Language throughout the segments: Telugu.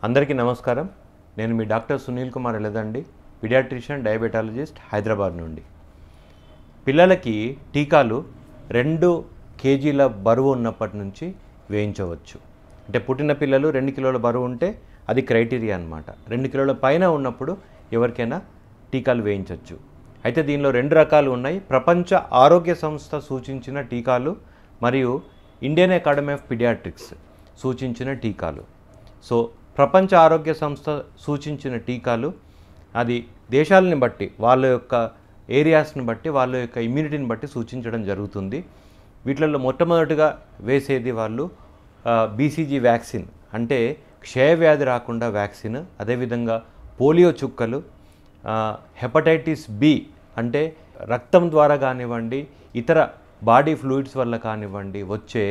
అందరికీ నమస్కారం. నేను మీ డాక్టర్ సునీల్ కుమార్ ఎలదండి, పీడియాట్రిషియన్ డయాబెటాలజిస్ట్ హైదరాబాద్ నుండి. పిల్లలకి టీకాలు 2 కేజీల బరువు ఉన్నప్పటి నుంచి వేయించవచ్చు. అంటే పుట్టిన పిల్లలు 2 కిలోల బరువు ఉంటే అది క్రైటీరియా అన్నమాట. 2 కిలోల పైన ఉన్నప్పుడు ఎవరికైనా టీకాలు వేయించవచ్చు. అయితే దీనిలో 2 రకాలు ఉన్నాయి. ప్రపంచ ఆరోగ్య సంస్థ సూచించిన టీకాలు మరియు ఇండియన్ అకాడమీ ఆఫ్ పీడియాట్రిక్స్ సూచించిన టీకాలు. సో ప్రపంచ ఆరోగ్య సంస్థ సూచించిన టీకాలు అది దేశాలని బట్టి, వాళ్ళ యొక్క ఏరియాస్ని బట్టి, వాళ్ళ యొక్క ఇమ్యూనిటీని బట్టి సూచించడం జరుగుతుంది. వీటిల్లో మొట్టమొదటిగా వేసేది వాళ్ళు బీసీజీ వ్యాక్సిన్, అంటే క్షయవ్యాధి రాకుండా వ్యాక్సిన్. అదేవిధంగా పోలియో చుక్కలు, హెపటైటిస్ బి అంటే రక్తం ద్వారా కానివ్వండి, ఇతర బాడీ ఫ్లూయిడ్స్ వల్ల కానివ్వండి వచ్చే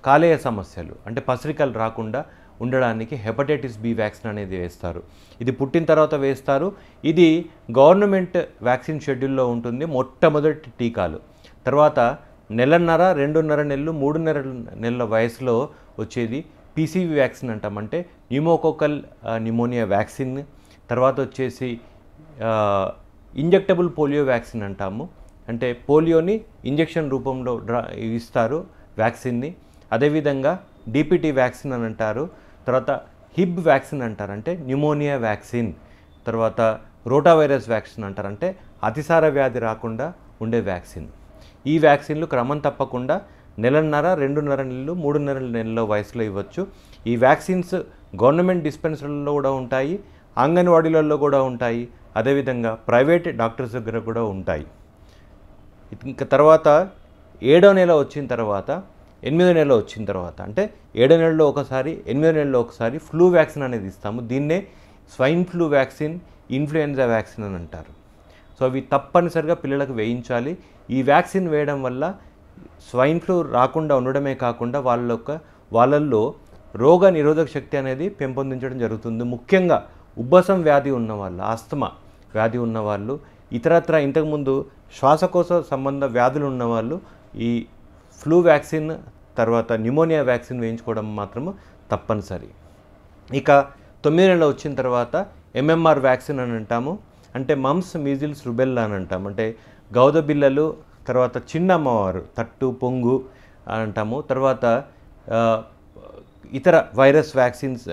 కాలేయ సమస్యలు, అంటే పసరికలు రాకుండా ఉండడానికి హెపటైటిస్ బి వ్యాక్సిన్ అనేది వేస్తారు. ఇది పుట్టిన తర్వాత వేస్తారు. ఇది గవర్నమెంట్ వ్యాక్సిన్ షెడ్యూల్లో ఉంటుంది. మొట్టమొదటి టీకాలు తర్వాత 1.5, 2.5 నెలలు, 3.5 నెలల వయసులో వచ్చేది పీసీవీ వ్యాక్సిన్ అంటాం, అంటే న్యూమోకోకల్ న్యూమోనియా వ్యాక్సిన్. తర్వాత వచ్చేసి ఇంజెక్టబుల్ పోలియో వ్యాక్సిన్ అంటాము, అంటే పోలియోని ఇంజెక్షన్ రూపంలో ఇస్తారు వ్యాక్సిన్ని. అదేవిధంగా డిపిటీ వ్యాక్సిన్ అని అంటారు. తర్వాత హిబ్ వ్యాక్సిన్ అంటారు, అంటే న్యూమోనియా వ్యాక్సిన్. తర్వాత రోటావైరస్ వ్యాక్సిన్ అంటారు, అంటే అతిసార వ్యాధి రాకుండా ఉండే వ్యాక్సిన్. ఈ వ్యాక్సిన్లు క్రమం తప్పకుండా 1.5, 2.5 నెలలు, 3.5 నెలల వయసులో ఇవ్వచ్చు. ఈ వ్యాక్సిన్స్ గవర్నమెంట్ డిస్పెన్సరీలలో కూడా ఉంటాయి, అంగన్వాడీలలో కూడా ఉంటాయి, అదేవిధంగా ప్రైవేట్ డాక్టర్స్ దగ్గర కూడా ఉంటాయి. ఇంకా తర్వాత 7వ నెల వచ్చిన తర్వాత, 8వ నెలలో వచ్చిన తర్వాత, అంటే 7వ నెలలో ఒకసారి, 8వ నెలలో ఒకసారి ఫ్లూ వ్యాక్సిన్ అనేది ఇస్తాము. దీన్నే swine flu vaccine, influenza vaccine అని అంటారు. సో అవి తప్పనిసరిగా పిల్లలకు వేయించాలి. ఈ వ్యాక్సిన్ వేయడం వల్ల స్వైన్ ఫ్లూ రాకుండా ఉండడమే కాకుండా వాళ్ళల్లో రోగ నిరోధక శక్తి అనేది పెంపొందించడం జరుగుతుంది. ముఖ్యంగా ఉబ్బసం వ్యాధి ఉన్నవాళ్ళు, ఆస్తమా వ్యాధి ఉన్నవాళ్ళు, ఇతరత్ర ఇంతకుముందు శ్వాసకోశ సంబంధ వ్యాధులు ఉన్నవాళ్ళు ఈ ఫ్లూ వ్యాక్సిన్ తర్వాత న్యూమోనియా వ్యాక్సిన్ వేయించుకోవడం మాత్రము తప్పనిసరి. ఇక 9 నెలలు వచ్చిన తర్వాత ఎంఎంఆర్ వ్యాక్సిన్ అని అంటాము, అంటే మమ్స్, మీజిల్స్, రుబెల్లా అని అంటాము, అంటే గౌద బిళ్ళలు, తర్వాత చిన్న అమ్మవారు, తట్టు, పొంగు అని అంటాము. తర్వాత ఇతర వైరస్ వ్యాక్సిన్స్,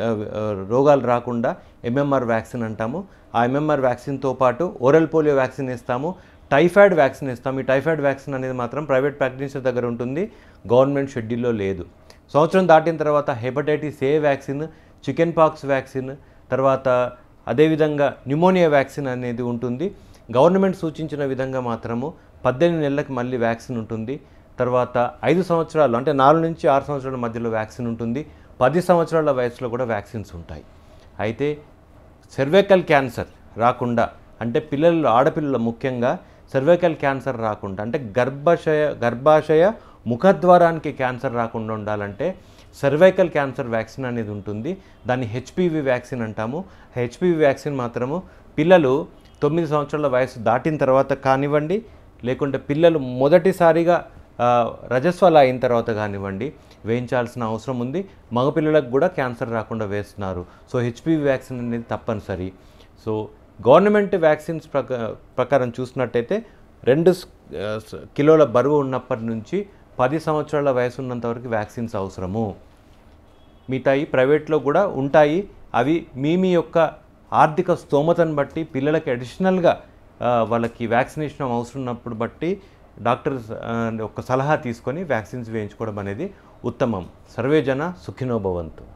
రోగాలు రాకుండా ఎంఎంఆర్ వ్యాక్సిన్ అంటాము. ఆ ఎంఎంఆర్ వ్యాక్సిన్తో పాటు ఓరల్ పోలియో వ్యాక్సిన్ ఇస్తాము, టైఫాయిడ్ వ్యాక్సిన్ ఇస్తాము. ఈ టైఫాయిడ్ వ్యాక్సిన్ అనేది మాత్రం ప్రైవేట్ ప్రాక్టీషనర్ దగ్గర ఉంటుంది, గవర్నమెంట్ షెడ్యూల్లో లేదు. సంవత్సరం దాటిన తర్వాత hepatitis A vaccine, chicken pox vaccine, తర్వాత అదేవిధంగా న్యూమోనియా వ్యాక్సిన్ అనేది ఉంటుంది. గవర్నమెంట్ సూచించిన విధంగా మాత్రము 18 నెలలకు మళ్ళీ వ్యాక్సిన్ ఉంటుంది. తర్వాత 5 సంవత్సరాలు, అంటే 4 నుంచి 6 సంవత్సరాల మధ్యలో వ్యాక్సిన్ ఉంటుంది. 10 సంవత్సరాల వయసులో కూడా వ్యాక్సిన్స్ ఉంటాయి. అయితే సర్వైకల్ క్యాన్సర్ రాకుండా, అంటే పిల్లలు, ఆడపిల్లలు ముఖ్యంగా సర్వైకల్ క్యాన్సర్ రాకుండా, అంటే గర్భాశయ ముఖద్వారానికి క్యాన్సర్ రాకుండా ఉండాలంటే సర్వైకల్ క్యాన్సర్ వ్యాక్సిన్ అనేది ఉంటుంది. దాన్ని హెచ్పివి వ్యాక్సిన్ అంటాము. హెచ్పివి వ్యాక్సిన్ మాత్రము పిల్లలు 9 సంవత్సరాల వయసు దాటిన తర్వాత కానివ్వండి, లేకుంటే పిల్లలు మొదటిసారిగా రజస్వల అయిన తర్వాత కానివ్వండి వేయించాల్సిన అవసరం ఉంది. మగపిల్లలకు కూడా క్యాన్సర్ రాకుండా వేస్తున్నారు. సో హెచ్పివి వ్యాక్సిన్ అనేది తప్పనిసరి. సో గవర్నమెంట్ వ్యాక్సిన్స్ ప్రకారం చూసినట్టయితే 2 కిలోల బరువు ఉన్నప్పటి నుంచి 10 సంవత్సరాల వయసు ఉన్నంత వరకు వ్యాక్సిన్స్ అవసరము. మిగతాయి ప్రైవేట్లో కూడా ఉంటాయి. అవి మీ యొక్క ఆర్థిక స్తోమతను బట్టి పిల్లలకి అడిషనల్గా వాళ్ళకి వ్యాక్సినేషన్ అవసరం ఉన్నప్పుడు బట్టి డాక్టర్స్ ఒక సలహా తీసుకొని వ్యాక్సిన్స్ వేయించుకోవడం అనేది ఉత్తమం. సర్వే జన సుఖినో భవంతు.